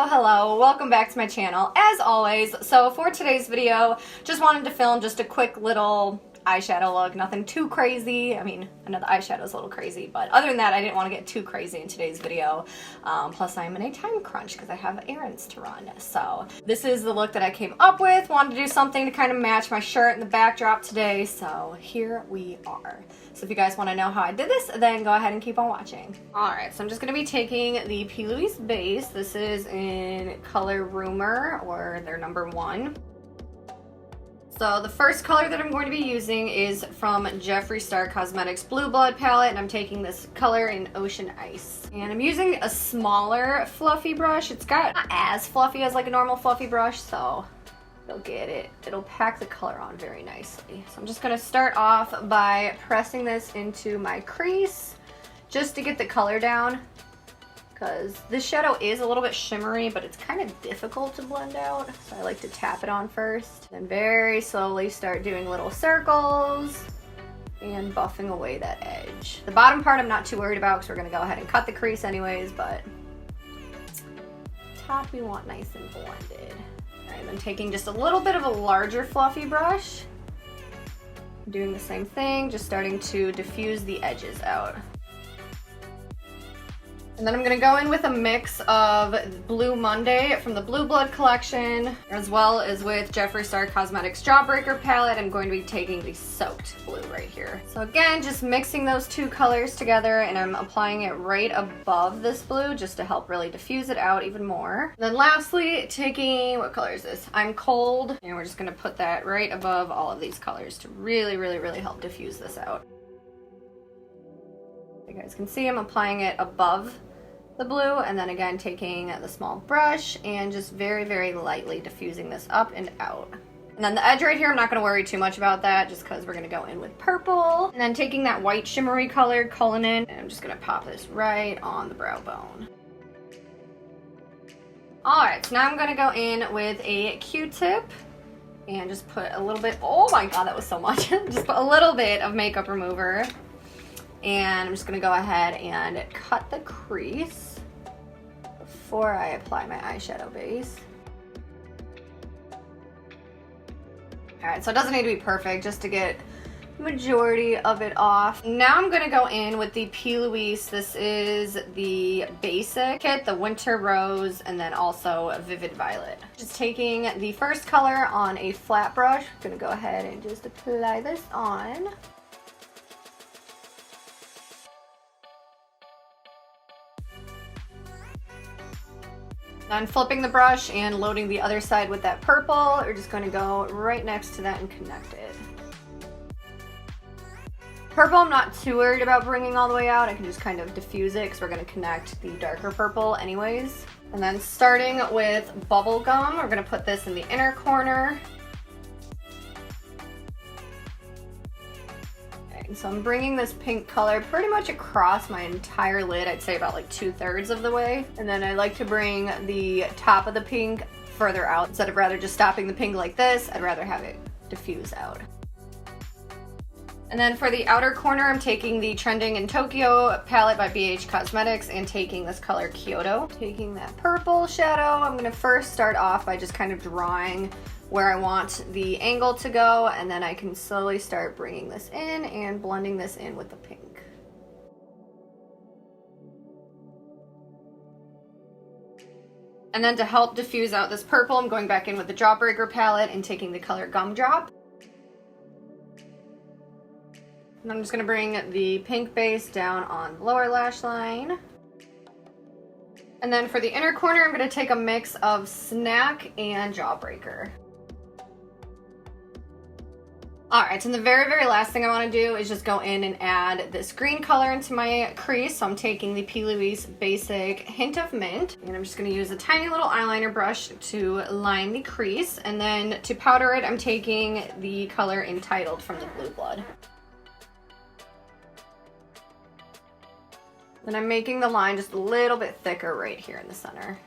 Hello, welcome back to my channel as always. So for today's video, just wanted to film just a quick little eyeshadow look, nothing too crazy. I mean, I know the eyeshadow is a little crazy, but other than that, I didn't want to get too crazy in today's video. Plus I'm in a time crunch because I have errands to run. So this is the look that I came up with. Wanted to do something to kind of match my shirt and the backdrop today, so here we are. So if you guys want to know how I did this, then go ahead and keep on watching. Alright, so I'm just going to be taking the Louise base. This is in color Rumour, or their number 1. So the first color that I'm going to be using is from Jeffree Star Cosmetics Blue Blood palette, and I'm taking this color in Ocean Ice. And I'm using a smaller fluffy brush. It's not as fluffy as like a normal fluffy brush, so you'll get it. It'll pack the color on very nicely. So I'm just going to start off by pressing this into my crease just to get the color down, because this shadow is a little bit shimmery, but it's kind of difficult to blend out, so I like to tap it on first. Then very slowly start doing little circles and buffing away that edge. The bottom part I'm not too worried about because we're going to go ahead and cut the crease anyways, but top we want nice and blended. Alright, I'm taking just a little bit of a larger fluffy brush. I'm doing the same thing, just starting to diffuse the edges out. And then I'm going to go in with a mix of Blue Monday from the Blue Blood collection, as well as with Jeffree Star Cosmetics Jawbreaker palette. I'm going to be taking the Soaked Blue right here. So again, just mixing those two colors together, and I'm applying it right above this blue just to help really diffuse it out even more. And then lastly, taking, what color is this? I'm Cold, and we're just going to put that right above all of these colors to really help diffuse this out. You guys can see I'm applying it above the blue, and then again taking the small brush and just very lightly diffusing this up and out. And then the edge right here, I'm not going to worry too much about that just because we're going to go in with purple. And then taking that white shimmery color, Cullinan, and I'm just going to pop this right on the brow bone. Alright, so now I'm going to go in with a Q-tip and just put a little bit, oh my god, that was so much. Just put a little bit of makeup remover. And I'm just going to go ahead and cut the crease before I apply my eyeshadow base. Alright, so it doesn't need to be perfect, just to get the majority of it off. Now I'm going to go in with the P. Louise. This is the basic kit, the Winter Rose, and then also Vivid Violet. Just taking the first color on a flat brush. I'm going to go ahead and just apply this on. Then flipping the brush and loading the other side with that purple, we're just going to go right next to that and connect it. Purple I'm not too worried about bringing all the way out. I can just kind of diffuse it because we're going to connect the darker purple anyways. And then starting with Bubble Gum, we're going to put this in the inner corner. So I'm bringing this pink color pretty much across my entire lid. I'd say about like 2/3 of the way. And then I like to bring the top of the pink further out. Instead of rather just stopping the pink like this, I'd rather have it diffuse out. And then for the outer corner, I'm taking the Trending in Tokyo palette by BH Cosmetics and taking this color Kyoto. Taking that purple shadow, I'm going to first start off by just kind of drawing where I want the angle to go, and then I can slowly start bringing this in and blending this in with the pink. And then to help diffuse out this purple, I'm going back in with the Jawbreaker palette and taking the color Gumdrop. And I'm just going to bring the pink base down on the lower lash line. And then for the inner corner, I'm going to take a mix of Snack and Jawbreaker. Alright, so the very last thing I want to do is just go in and add this green color into my crease. So I'm taking the P. Louise Basic Hint of Mint, and I'm just going to use a tiny little eyeliner brush to line the crease. And then to powder it, I'm taking the color Untitled from the Blue Blood. Then I'm making the line just a little bit thicker right here in the center.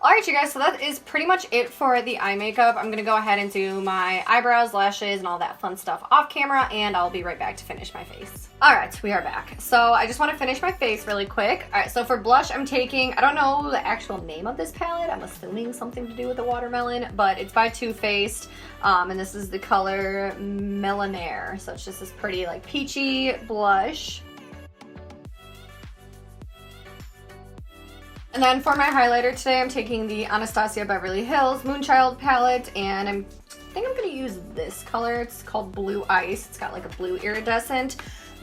Alright, you guys, so that is pretty much it for the eye makeup. I'm going to go ahead and do my eyebrows, lashes, and all that fun stuff off camera, and I'll be right back to finish my face. Alright, we are back. So I just want to finish my face really quick. Alright, so for blush, I'm taking, I don't know the actual name of this palette. I'm assuming something to do with the watermelon, but it's by Too Faced, and this is the color Melonaire. So it's just this pretty, like, peachy blush. And then for my highlighter today, I'm taking the Anastasia Beverly Hills Moonchild palette, and I think I'm going to use this color. It's called Blue Ice. It's got like a blue iridescent.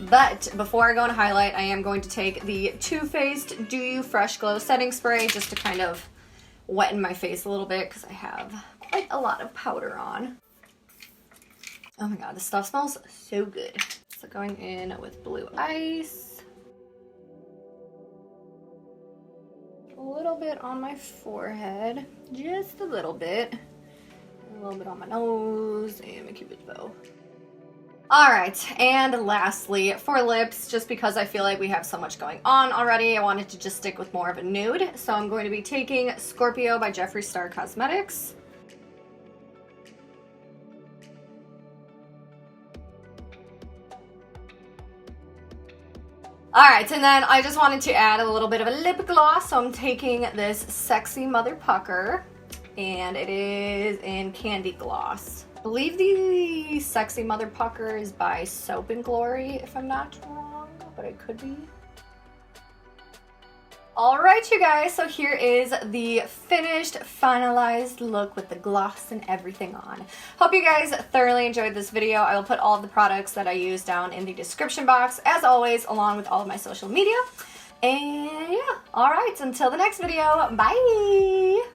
But before I go and highlight, I am going to take the Too Faced Do You Fresh Glow Setting Spray just to kind of wetten my face a little bit because I have quite a lot of powder on. Oh my god, this stuff smells so good. So going in with Blue Ice. A little bit on my forehead, just a little bit on my nose, and my cupid's bow. Alright, and lastly, for lips, just because I feel like we have so much going on already, I wanted to just stick with more of a nude, so I'm going to be taking Scorpio by Jeffree Star Cosmetics. Alright, and then I just wanted to add a little bit of a lip gloss, so I'm taking this Sexy Mother Pucker, and it is in Candy Gloss. I believe the Sexy Mother Pucker is by Soap and Glory, if I'm not wrong, but it could be. Alright, you guys, so here is the finished, finalized look with the gloss and everything on. Hope you guys thoroughly enjoyed this video. I will put all of the products that I use down in the description box, as always, along with all of my social media. And yeah, alright, until the next video, bye!